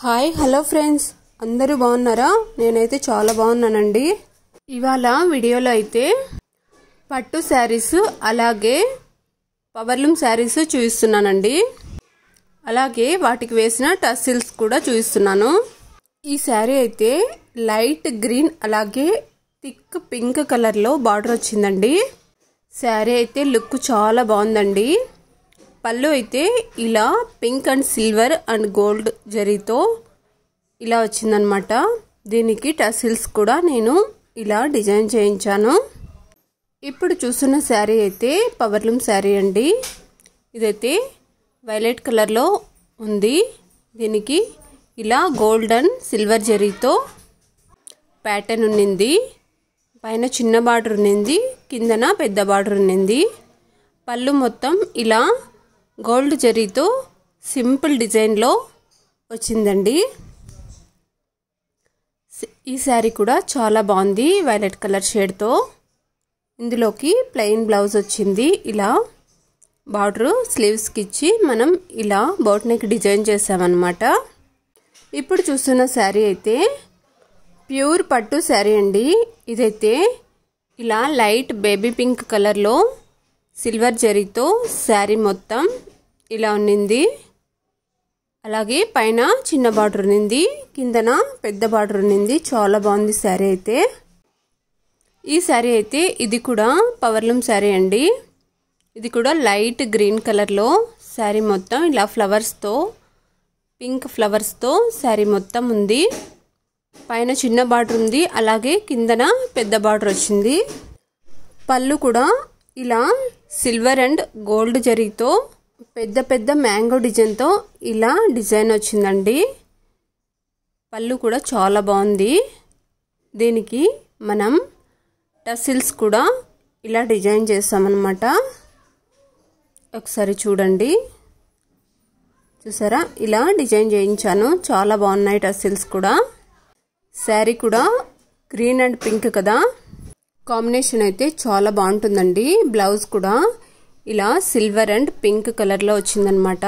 Hi hello friends, అందరూ బాగున్నారా? నేనైతే చాలా బాగున్నానండి. ఇవాళ వీడియోలో అయితే పట్టు శారీస్ అలాగే పవర్లూమ్ శారీస్ చూపిస్తున్నానండి. అలాగే వాటికి వేసిన టసిల్స్ కూడా చూపిస్తున్నాను. ఈ శారీ అయితే లైట్ గ్రీన్ అలాగే థిక్ పింక్ కలర్లో బార్డర్ వచ్చిందండి. శారీ అయితే లుక్ చాలా బాగుందండి. పళ్ళు అయితే ఇలా pink and silver and gold జరీతో ఇలా వచ్చిందనమాట. దీనికి టసిల్స్ కూడా నేను ఇలా డిజైన్ చేయించాను. ఇప్పుడు చూస్తున్న శారీ అయితే పవర్లూమ్ శారీ అండి. ఇదైతే వైలెట్ కలర్లో ఉంది. దీనికి ఇలా గోల్డ్ అండ్ సిల్వర్ జరీతో ప్యాటర్న్ ఉన్నింది. పైన చిన్న బార్డర్ ఉన్నింది, కిందన పెద్ద బార్డర్ ఉన్నింది. పళ్ళు మొత్తం ఇలా గోల్డ్ జరీతో సింపుల్ డిజైన్లో వచ్చిందండి. ఈ శారీ కూడా చాలా బాగుంది, వైలెట్ కలర్ షేడ్తో. ఇందులోకి ప్లెయిన్ బ్లౌజ్ వచ్చింది. ఇలా బార్డర్ స్లీవ్స్కి ఇచ్చి మనం ఇలా బోట్ నెక్ డిజైన్ చేసామన్నమాట. ఇప్పుడు చూస్తున్న శారీ అయితే ప్యూర్ పట్టు శారీ అండి. ఇదైతే ఇలా లైట్ బేబీ పింక్ కలర్లో సిల్వర్ జరీతో శారీ మొత్తం ఇలా ఉన్నింది. అలాగే పైన చిన్న బార్డర్ ఉన్నింది, కిందన పెద్ద బార్డర్ ఉన్నింది. చాలా బాగుంది శారీ అయితే. ఈ శారీ అయితే ఇది కూడా పవర్లూమ్ శారీ అండి. ఇది కూడా లైట్ గ్రీన్ కలర్లో శారీ మొత్తం ఇలా ఫ్లవర్స్తో, పింక్ ఫ్లవర్స్తో శారీ మొత్తం ఉంది. పైన చిన్న బార్డర్ ఉంది, అలాగే కిందన పెద్ద బార్డర్ వచ్చింది. పళ్ళు కూడా ఇలా సిల్వర్ అండ్ గోల్డ్ జరీతో పెద్ద పెద్ద మ్యాంగో డిజైన్తో ఇలా డిజైన్ వచ్చిందండి. పళ్ళు కూడా చాలా బాగుంది. దీనికి మనం టసిల్స్ కూడా ఇలా డిజైన్ చేస్తామన్నమాట. ఒకసారి చూడండి, చూసారా? ఇలా డిజైన్ చేయించాను. చాలా బాగున్నాయి టసిల్స్ కూడా. శారీ కూడా గ్రీన్ అండ్ పింక్ కదా, కాంబినేషన్ అయితే చాలా బాగుంటుందండి. బ్లౌజ్ కూడా ఇలా సిల్వర్ అండ్ పింక్ కలర్లో వచ్చిందనమాట.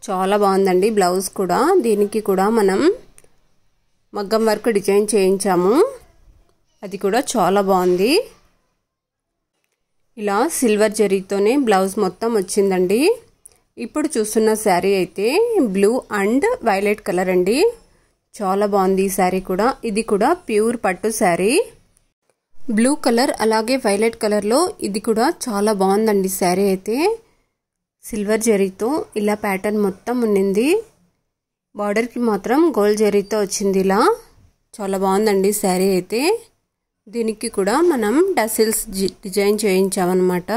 చాలా బాగుందండి బ్లౌజ్ కూడా. దీనికి కూడా మనం మగ్గం వర్క్ డిజైన్ చేయించాము. అది కూడా చాలా బాగుంది. ఇలా సిల్వర్ జరీతోనే బ్లౌజ్ మొత్తం వచ్చిందండి. ఇప్పుడు చూస్తున్న శారీ అయితే బ్లూ అండ్ వైలెట్ కలర్ అండి. చాలా బాగుంది ఈ శారీ కూడా. ఇది కూడా ప్యూర్ పట్టు శారీ. బ్లూ కలర్ అలాగే వైలెట్ కలర్లో ఇది కూడా చాలా బాగుందండి శారీ అయితే. సిల్వర్ జరీతో ఇలా ప్యాటర్న్ మొత్తం ఉన్నింది. బార్డర్కి మాత్రం గోల్డ్ జరీతో వచ్చింది. ఇలా చాలా బాగుందండి శారీ అయితే. దీనికి కూడా మనం టసిల్స్ డిజైన్ చేయించామన్నమాట.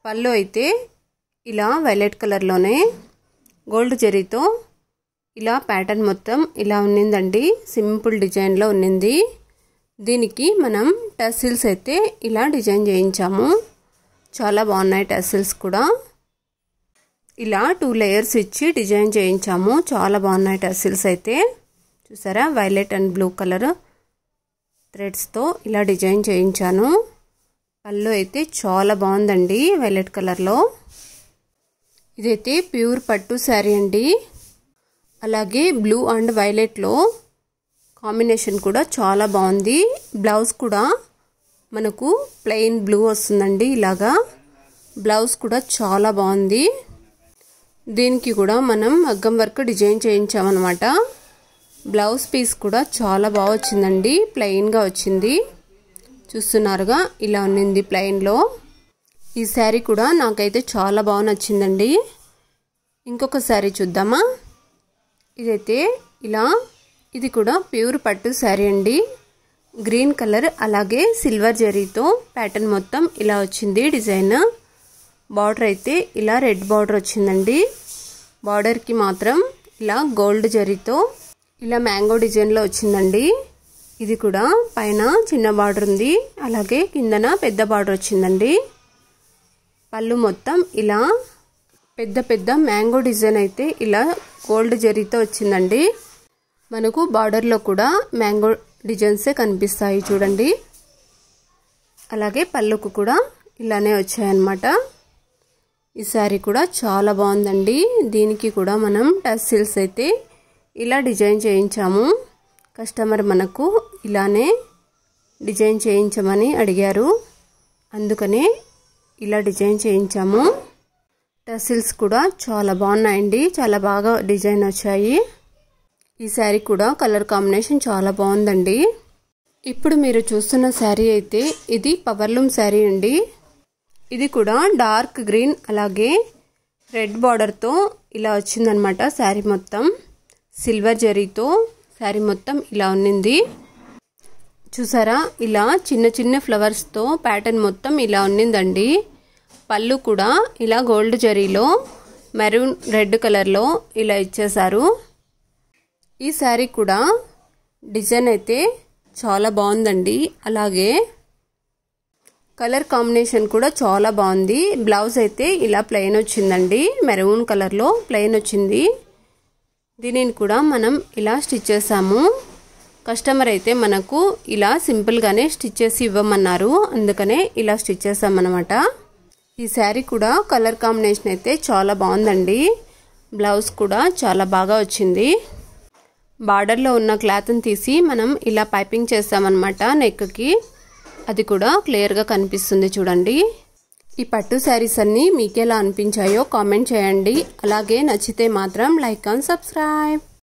పళ్ళు అయితే ఇలా వైలెట్ కలర్లోనే గోల్డ్ జరీతో ఇలా ప్యాటర్న్ మొత్తం ఇలా ఉన్నిందండి. సింపుల్ డిజైన్లో ఉన్నింది. దీనికి మనం టసిల్స్ అయితే ఇలా డిజైన్ చేయించాము. చాలా బాగున్నాయి టసిల్స్ కూడా. ఇలా 2 లేయర్స్ ఇచ్చి డిజైన్ చేయించాము. చాలా బాగున్నాయి టసిల్స్ అయితే. చూసారా? వైలెట్ అండ్ బ్లూ కలర్ థ్రెడ్స్తో ఇలా డిజైన్ చేయించాను. పళ్ళు అయితే చాలా బాగుందండి వైలెట్ కలర్లో. ఇదైతే ప్యూర్ పట్టు శారీ అండి. అలాగే బ్లూ అండ్ వైలెట్లో కాంబినేషన్ కూడా చాలా బాగుంది. బ్లౌజ్ కూడా మనకు ప్లెయిన్ బ్లూ వస్తుందండి. ఇలాగా బ్లౌజ్ కూడా చాలా బాగుంది. దీనికి కూడా మనం మగ్గం వర్క్ డిజైన్ చేయించామన్నమాట. బ్లౌజ్ పీస్ కూడా చాలా బాగా వచ్చిందండి. ప్లెయిన్గా వచ్చింది. చూస్తున్నారుగా, ఇలా ఉన్నింది ప్లెయిన్లో. ఈ శారీ కూడా నాకైతే చాలా బాగా నచ్చిందండి. ఇంకొక శారీ చూద్దామా? ఇదైతే ఇలా, ఇది కూడా ప్యూర్ పట్టు శారీ అండి. గ్రీన్ కలర్ అలాగే సిల్వర్ జరీతో ప్యాటర్న్ మొత్తం ఇలా వచ్చింది డిజైన్. బార్డర్ అయితే ఇలా రెడ్ బార్డర్ వచ్చిందండి. బార్డర్కి మాత్రం ఇలా గోల్డ్ జరీతో ఇలా మ్యాంగో డిజైన్లో వచ్చిందండి. ఇది కూడా పైన చిన్న బార్డర్ ఉంది, అలాగే కిందన పెద్ద బార్డర్ వచ్చిందండి. పళ్ళు మొత్తం ఇలా పెద్ద పెద్ద మ్యాంగో డిజైన్ అయితే ఇలా గోల్డ్ జరీతో వచ్చిందండి. మనకు బార్డర్లో కూడా మ్యాంగో డిజైన్సే కనిపిస్తాయి చూడండి. అలాగే పళ్ళుకు కూడా ఇలానే వచ్చాయన్నమాట. ఈ శారీ కూడా చాలా బాగుందండి. దీనికి కూడా మనం టస్సిల్స్ అయితే ఇలా డిజైన్ చేయించాము. కస్టమర్ మనకు ఇలానే డిజైన్ చేయించమని అడిగారు, అందుకనే ఇలా డిజైన్ చేయించాము. టస్సిల్స్ కూడా చాలా బాగున్నాయండి, చాలా బాగా డిజైన్ వచ్చాయి. ఈ శారీ కూడా కలర్ కాంబినేషన్ చాలా బాగుందండి. ఇప్పుడు మీరు చూస్తున్న శారీ అయితే ఇది పవర్లూమ్ శారీ అండి. ఇది కూడా డార్క్ గ్రీన్ అలాగే రెడ్ బార్డర్తో ఇలా వచ్చిందనమాట. శారీ మొత్తం సిల్వర్ జరీతో శారీ మొత్తం ఇలా ఉన్నింది. చూసారా, ఇలా చిన్న చిన్న ఫ్లవర్స్తో ప్యాటర్న్ మొత్తం ఇలా ఉన్నిందండి. పళ్ళు కూడా ఇలా గోల్డ్ జరీలో మెరూన్ రెడ్ కలర్లో ఇలా ఇచ్చేశారు. ఈ శారీ కూడా డిజైన్ అయితే చాలా బాగుందండి. అలాగే కలర్ కాంబినేషన్ కూడా చాలా బాగుంది. బ్లౌజ్ అయితే ఇలా ప్లెయిన్ వచ్చిందండి, మెరూన్ కలర్లో ప్లెయిన్ వచ్చింది. దీనిని కూడా మనం ఇలా స్టిచ్ చేసాము. కస్టమర్ అయితే మనకు ఇలా సింపుల్గానే స్టిచ్ చేసి ఇవ్వమన్నారు, అందుకనే ఇలా స్టిచ్ చేసామన్నమాట. ఈ శారీ కూడా కలర్ కాంబినేషన్ అయితే చాలా బాగుందండి. బ్లౌజ్ కూడా చాలా బాగా వచ్చింది. బార్డర్లో ఉన్న క్లాత్ని తీసి మనం ఇలా పైపింగ్ చేస్తామన్నమాట నెక్కి. అది కూడా క్లియర్గా కనిపిస్తుంది చూడండి. ఈ పట్టు శారీస్ అన్నీ మీకు ఎలా అనిపించాయో కామెంట్ చేయండి. అలాగే నచ్చితే మాత్రం లైక్ అండ్ సబ్స్క్రైబ్.